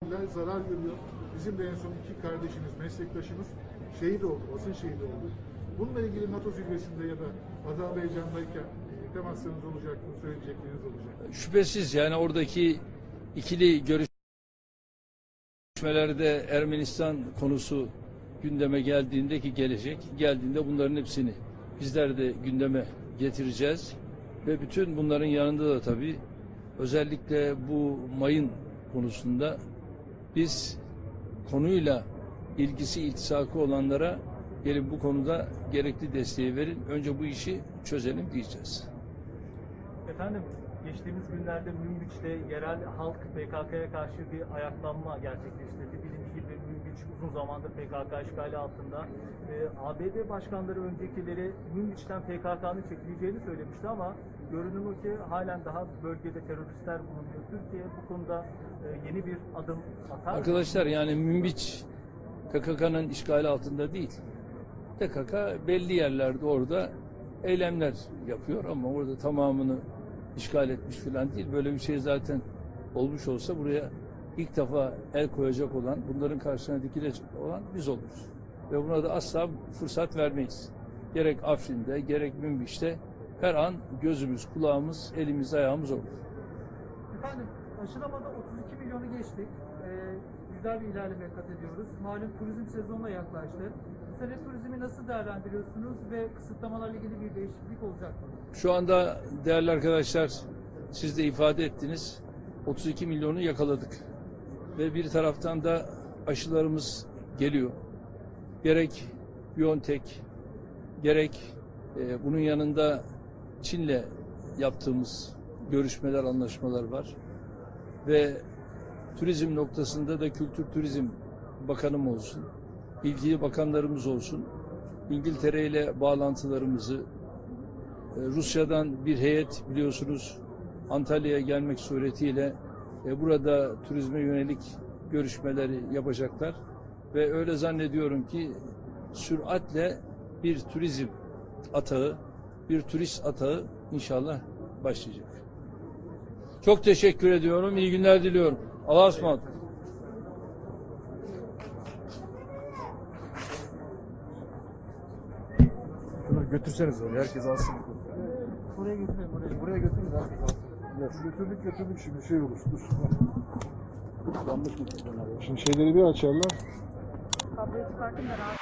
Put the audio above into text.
zarar görüyor. Bizim de en son iki kardeşimiz, meslektaşımız şehit oldu, basın şehidi oldu. Bununla ilgili NATO zirvesinde ya da Azerbaycan'dayken temaslarınız olacak mı, söyleyecekleriniz olacak? Şüphesiz yani oradaki ikili görüşmelerde Ermenistan konusu gündeme geldiğinde ki geldiğinde bunların hepsini bizler de gündeme getireceğiz. Ve bütün bunların yanında da tabii özellikle bu mayın konusunda biz konuyla ilgisi iltisakı olanlara gelin bu konuda gerekli desteği verin. Önce bu işi çözelim diyeceğiz. Efendim, geçtiğimiz günlerde Münbiç'te yerel halk PKK'ya karşı bir ayaklanma gerçekleştirdi. Bilindiği gibi Münbiç uzun zamandır PKK işgali altında. ABD başkanları öncekileri Münbiç'ten PKK'nın çekileceğini söylemişti ama görünüm o ki halen daha bölgede teröristler bulunuyor. Türkiye bu konuda yeni bir adım atar mı? Arkadaşlar yani Münbiç PKK'nın işgali altında değil. PKK belli yerlerde orada eylemler yapıyor ama orada tamamını işgal etmiş falan değil. Böyle bir şey zaten olmuş olsa buraya ilk defa el koyacak olan, bunların karşısına dikilecek olan biz oluruz. Ve buna da asla fırsat vermeyiz. Gerek Afrin'de, gerek Münbiç'te her an gözümüz, kulağımız, elimiz, ayağımız olur. Efendim, aşılamada 32 milyonu geçtik. Güzel bir ilerleme kat ediyoruz. Malum turizm sezonuna yaklaştı. Bu sene turizmi nasıl değerlendiriyorsunuz ve kısıtlamalarla ilgili bir değişiklik olacak mı? Şu anda değerli arkadaşlar, siz de ifade ettiniz, 32 milyonu yakaladık. Ve bir taraftan da aşılarımız geliyor. Gerek BioNTech, gerek bunun yanında Çin'le yaptığımız görüşmeler, anlaşmalar var. Ve turizm noktasında da Kültür Turizm Bakanım olsun, ilgili bakanlarımız olsun, İngiltere ile bağlantılarımızı, Rusya'dan bir heyet biliyorsunuz Antalya'ya gelmek suretiyle burada turizme yönelik görüşmeleri yapacaklar. Ve öyle zannediyorum ki süratle bir turizm atağı, bir turist atağı inşallah başlayacak. Çok teşekkür ediyorum. İyi günler diliyorum. Allah'a ısmarladık. Şunu götürseniz oraya, herkes alsın. Buraya götürelim, Buraya götürün, herkes alsın. Ya götürdük şimdi şey olur. Dur. Şimdi şeyleri bir açarlar. Kabloyu çıkartın beraber.